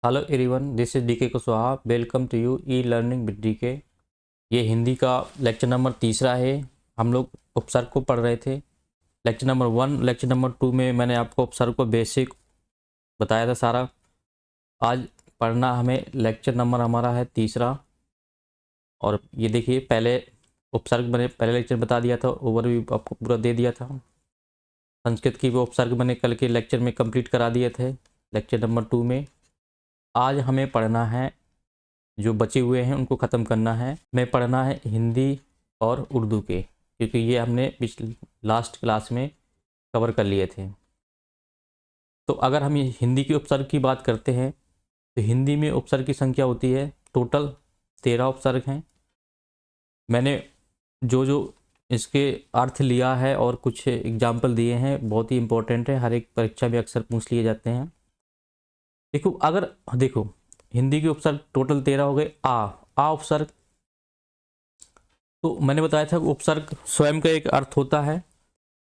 Hello everyone, this is DK Kushwaha. Welcome to you e learning with DK. ये हिंदी का lecture number तीसरा है। हम लोग उपसर्ग को पढ़ रहे थे। लेक्चर नंबर 1, लेक्चर नंबर 2 में मैंने आपको उपसर्ग को बेसिक बताया था सारा। आज पढ़ना हमें लेक्चर नंबर हमारा है तीसरा। और ये देखिए, पहले उपसर्ग मैंने पहले लेक्चर बता दिया था, ओवरव्यू आपको पूरा दे दिया था। संस्कृत की वो उपसर्ग मैंने कल के लेक्चर में कंप्लीट करा दिए थे लेक्चर नंबर 2 में। आज हमें पढ़ना है, जो बचे हुए हैं उनको ख़त्म करना है। हमें पढ़ना है हिंदी और उर्दू के, क्योंकि ये हमने पिछले लास्ट क्लास में कवर कर लिए थे। तो अगर हम ये हिंदी के उपसर्ग की बात करते हैं तो हिंदी में उपसर्ग की संख्या होती है टोटल 13 उपसर्ग हैं। मैंने जो जो इसके अर्थ लिया है और कुछ एग्जाम्पल दिए हैं, बहुत ही इंपॉर्टेंट है, हर एक परीक्षा में अक्सर पूछ लिए जाते हैं। देखो हिंदी के उपसर्ग टोटल 13 हो गए। आ उपसर्ग, तो मैंने बताया था उपसर्ग स्वयं का एक अर्थ होता है।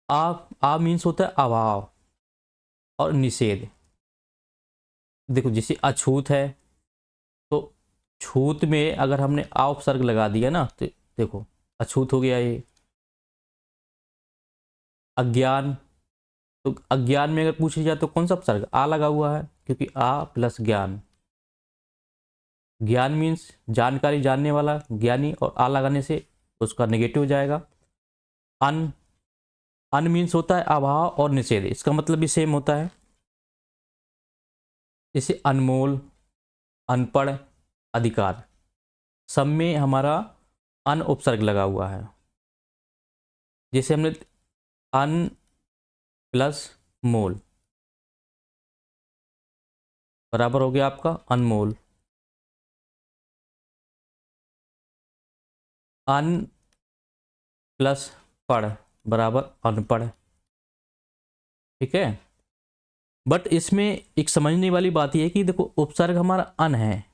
आ मीन्स होता है अभाव और निषेध। देखो जैसे अछूत है, तो छूत में अगर हमने आ उपसर्ग लगा दिया ना, तो देखो अछूत हो गया ये। अज्ञान, तो अज्ञान में अगर पूछा जाए तो कौन सा उपसर्ग आ लगा हुआ है, क्योंकि आ प्लस ज्ञान। ज्ञान मीन्स जानकारी, जानने वाला, ज्ञानी, और आ लगाने से उसका नेगेटिव हो जाएगा। अन अन मीन्स होता है अभाव और निषेध, इसका मतलब भी सेम होता है। जैसे अनमोल, अनपढ़, अधिकार, सब में हमारा अन उपसर्ग लगा हुआ है। जैसे हमने अन प्लस मोल बराबर हो गया आपका अनमोल। अन प्लस पढ़ बराबर अनपढ़। ठीक है। बट इसमें एक समझने वाली बात यह है कि देखो उपसर्ग हमारा अन है,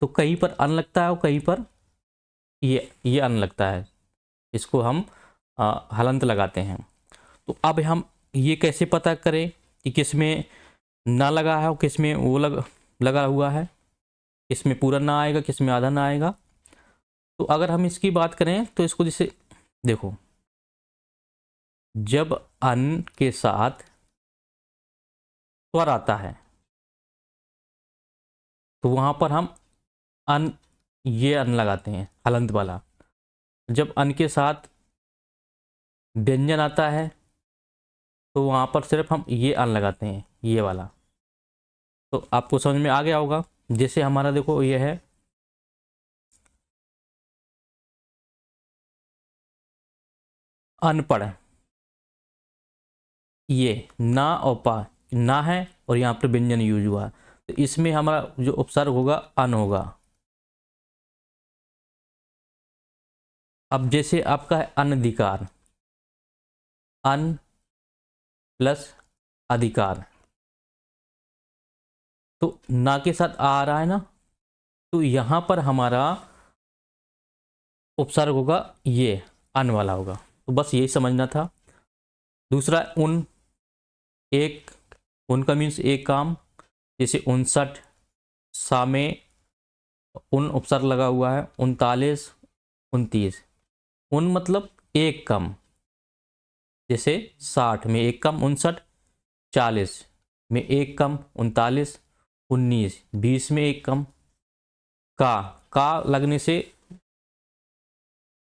तो कहीं पर अन लगता है और कहीं पर ये अन लगता है। इसको हम हलंत लगाते हैं। तो अब हम ये कैसे पता करें कि किस में ना लगा है और किस में वो लगा हुआ है, किस में पूरा ना आएगा, किस में आधा ना आएगा। तो अगर हम इसकी बात करें तो इसको जैसे देखो, जब अन के साथ स्वर आता है तो वहां पर हम अन ये अन लगाते हैं हलंत वाला। जब अन के साथ व्यंजन आता है तो वहां पर सिर्फ हम ये अन लगाते हैं, ये वाला। तो आपको समझ में आ गया होगा। जैसे हमारा देखो ये है अनपढ़, ये ना और पा, ना है और यहाँ पर व्यंजन यूज हुआ, तो इसमें हमारा जो उपसर्ग होगा अन होगा। अब जैसे आपका है अनधिकार, अन प्लस अधिकार, तो ना के साथ आ रहा है ना, तो यहां पर हमारा उपसर्ग होगा ये अन वाला होगा। तो बस यही समझना था। दूसरा उन, एक, उनका मीन्स एक काम। जैसे 59, सा में उन उपसर्ग लगा हुआ है। 39, 29, उन मतलब एक कम। जैसे 60 में एक कम 59, 40 में एक कम 39, 19, 20 में एक कम। का लगने से,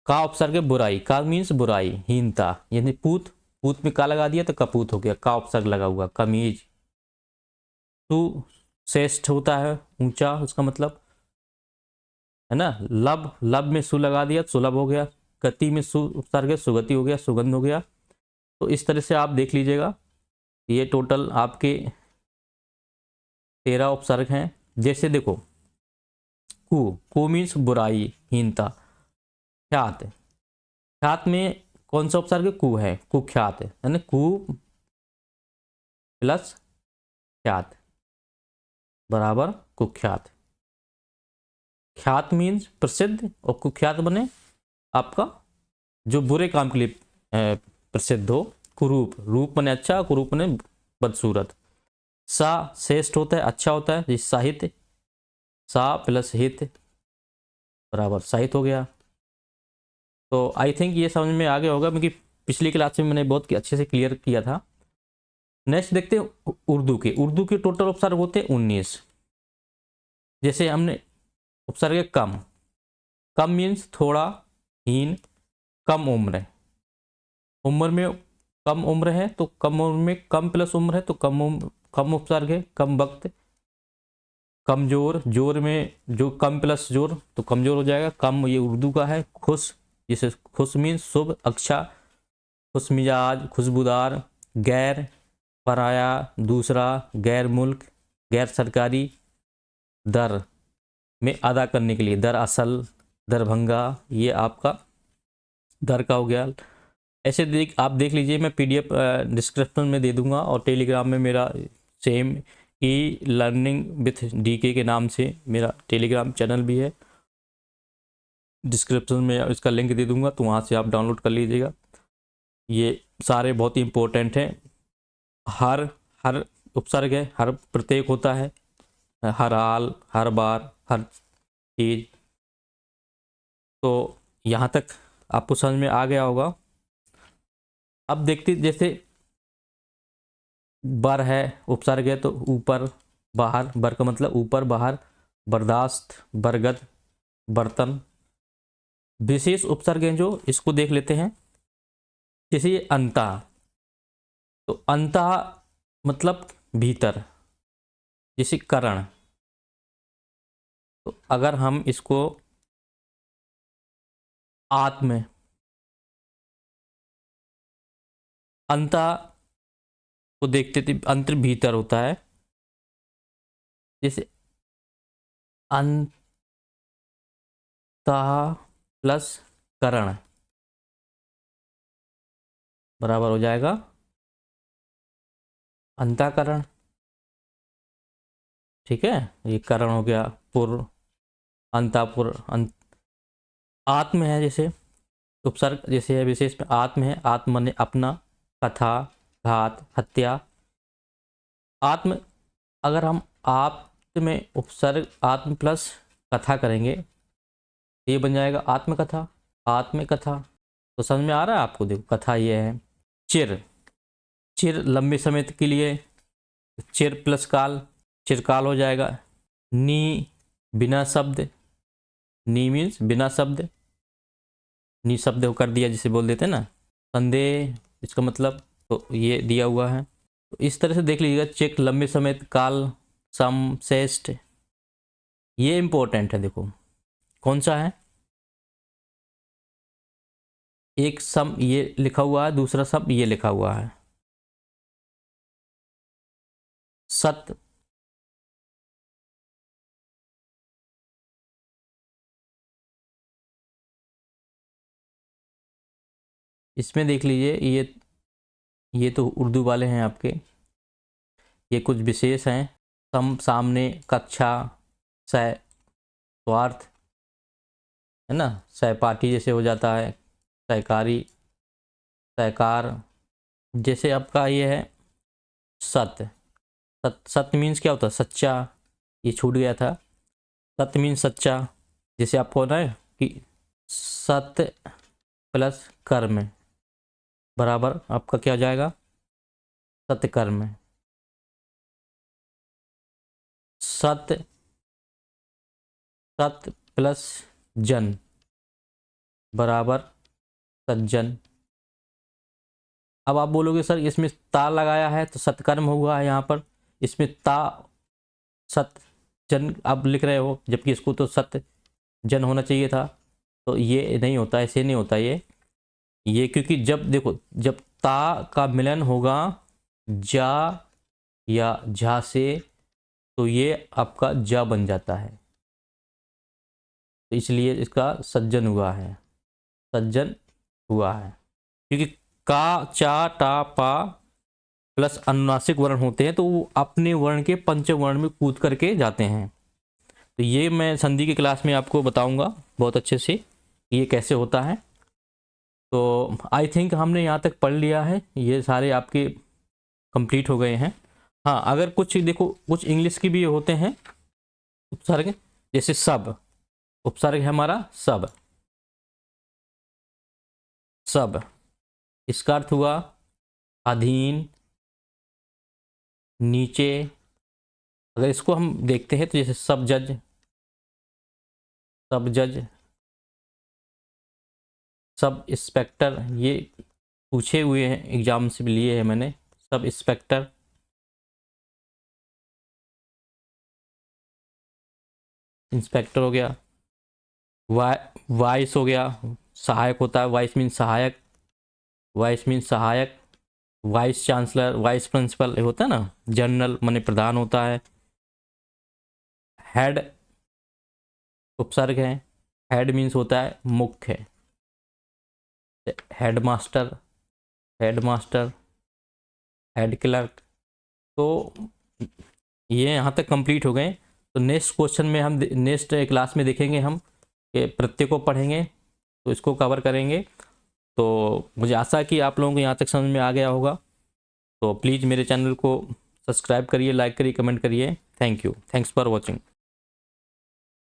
का उपसर्ग है बुराई, का मीन्स बुराई, हीनता, यानी पूत, पूत में का लगा दिया तो कपूत हो गया, का उपसर्ग लगा हुआ। कमीज, सु श्रेष्ठ होता है ऊंचा, उसका मतलब है ना। लब, लब में सु लगा दिया सुलभ हो गया। गति में सु उपसर्ग है, सुगति हो गया, सुगंध हो गया। तो इस तरह से आप देख लीजिएगा, ये टोटल आपके 13 उपसर्ग हैं। जैसे देखो कु मीन्स बुराई, हीनता। ख्यात, ख्यात में कौन सा उपसर्ग कु है, कुख्यात, यानी कु प्लस ख्यात बराबर कुख्यात। ख्यात मीन्स प्रसिद्ध और कुख्यात बने आपका जो बुरे काम के लिए प्रसिद्ध हो। कुरूप, रूप बने अच्छा, कुरूप बने बदसूरत। सा श्रेष्ठ होता है, अच्छा होता है, जिस साहित्य। सा प्लस हित बराबर साहित हो गया। तो आई थिंक ये समझ में आ गया होगा, क्योंकि पिछली क्लास में मैंने बहुत अच्छे से क्लियर किया था। नेक्स्ट देखते हैं उर्दू के टोटल उपसर्ग होते हैं 19। जैसे हमने उपसर्ग है कम, कम मीन्स थोड़ा, हीन, कम उम्र, उम्र में कम उम्र है तो कम उम्र में कम प्लस उम्र है तो कम उपसर्ग है, कम वक्त, कमजोर, जोर में जो कम प्लस जोर तो कमजोर हो जाएगा, कम ये उर्दू का है। खुश, जिसे खुश मीन्स शुभ, अच्छा, खुश मिजाज, खुशबूदार, गैर, पराया, दूसरा, गैर मुल्क, गैर सरकारी, दर में अदा करने के लिए, दरअसल, दरभंगा, ये आपका दर का हो गया। ऐसे आप देख लीजिए, मैं पीडीएफ डिस्क्रिप्शन में दे दूंगा, और टेलीग्राम में मेरा same e learning with DK के नाम से मेरा टेलीग्राम चैनल भी है, डिस्क्रिप्शन में इसका लिंक दे दूंगा, तो वहाँ से आप डाउनलोड कर लीजिएगा। ये सारे बहुत ही इम्पोर्टेंट हैं। हर हर उपसर्ग है, हर प्रत्येक होता है, हर हाल, हर बार, हर चीज। तो यहाँ तक आपको समझ में आ गया होगा। अब देखते, जैसे बर है, उपसर्ग है, तो ऊपर बाहर, बर का मतलब ऊपर बाहर, बर्दाश्त, बरगद, बर्तन। विशेष उपसर्ग हैं जो, इसको देख लेते हैं। जैसे ये अंता, तो अंता मतलब भीतर, जैसे करण, तो अगर हम इसको आत्म, अंता को देखते थे, अंतर भीतर होता है, जैसे अंत प्लस करण बराबर हो जाएगा अंताकरण। ठीक है, ये करण हो गया, पुर, अंतापुर, आत्म है, जैसे उपसर्ग जैसे है विशेष में आत्म है, आत्म ने अपना, कथा, घात, हत्या। आत्म, अगर हम आप में उपसर्ग आत्म प्लस कथा करेंगे, ये बन जाएगा आत्मकथा, आत्मकथा। तो समझ में आ रहा है आपको? देखो कथा ये है। चिर, चिर लंबे समय के लिए, चिर प्लस काल, चिरकाल हो जाएगा। नी, बिना शब्द, नी मीन्स बिना शब्द, नी शब्द कर दिया जिसे बोल देते हैं ना। संदेह, इसका मतलब, तो ये दिया हुआ है। तो इस तरह से देख लीजिएगा, चेक लंबे समय, काल, सम, श्रेष्ठ, ये इंपॉर्टेंट है। देखो कौन सा है, एक सम ये लिखा हुआ है, दूसरा सम ये लिखा हुआ है। सत्य, इसमें देख लीजिए, ये तो उर्दू वाले हैं आपके, ये कुछ विशेष हैं। सम, सामने, कक्षा, सह, स्वार्थ, है ना, सहपाठी जैसे हो जाता है, सहकारी, सहकार। जैसे आपका ये है सत्य, सत्य मीन्स क्या होता है, सच्चा, ये छूट गया था। सत्य मीन्स सच्चा, जैसे आपको ना है कि सत्य प्लस कर्म बराबर आपका क्या हो जाएगा, सत्यकर्म। सत्य, सत्य प्लस जन बराबर सज्जन। अब आप बोलोगे सर इसमें ता लगाया है तो सत्कर्म हुआ है, यहाँ पर इसमें ता सत्य जन आप लिख रहे हो, जबकि इसको तो सत्य जन होना चाहिए था। तो ये नहीं होता, ऐसे नहीं होता ये क्योंकि जब देखो, जब ता का मिलन होगा जा या झा से, तो ये आपका जा बन जाता है, तो इसलिए इसका सज्जन हुआ है, सज्जन हुआ है। क्योंकि का, चा, टा, पा प्लस अनुनासिक वर्ण होते हैं, तो वो अपने वर्ण के पंचवर्ण में कूद करके जाते हैं। तो ये मैं संधि की क्लास में आपको बताऊंगा बहुत अच्छे से ये कैसे होता है। तो आई थिंक हमने यहाँ तक पढ़ लिया है, ये सारे आपके कंप्लीट हो गए हैं। हाँ, अगर कुछ देखो, कुछ इंग्लिश की भी होते हैं उपसर्ग, जैसे सब, उपसर्ग है हमारा सब, सब, इसका अर्थ हुआ अधीन, नीचे। अगर इसको हम देखते हैं तो जैसे सब जज, सब जज, सब इंस्पेक्टर, ये पूछे हुए हैं, एग्जाम से भी लिए हैं मैंने। सब इंस्पेक्टर, इंस्पेक्टर हो गया। वाइस हो गया, सहायक होता है, वाइस मीन सहायक, वाइस मीन सहायक। वाइस चांसलर, वाइस प्रिंसिपल होता है ना, जनरल माने प्रधान होता है। हेड उपसर्ग है, हेड मीन्स होता है मुख्य। Head master, head master, head clerk. तो ये यहाँ तक कंप्लीट हो गए। तो नेक्स्ट क्वेश्चन में हम, नेक्स्ट क्लास में देखेंगे हम कि प्रत्यय को पढ़ेंगे, तो इसको कवर करेंगे। तो मुझे आशा है कि आप लोगों को यहाँ तक समझ में आ गया होगा। तो प्लीज़ मेरे चैनल को सब्सक्राइब करिए, लाइक करिए, कमेंट करिए। Thank you, thanks for watching.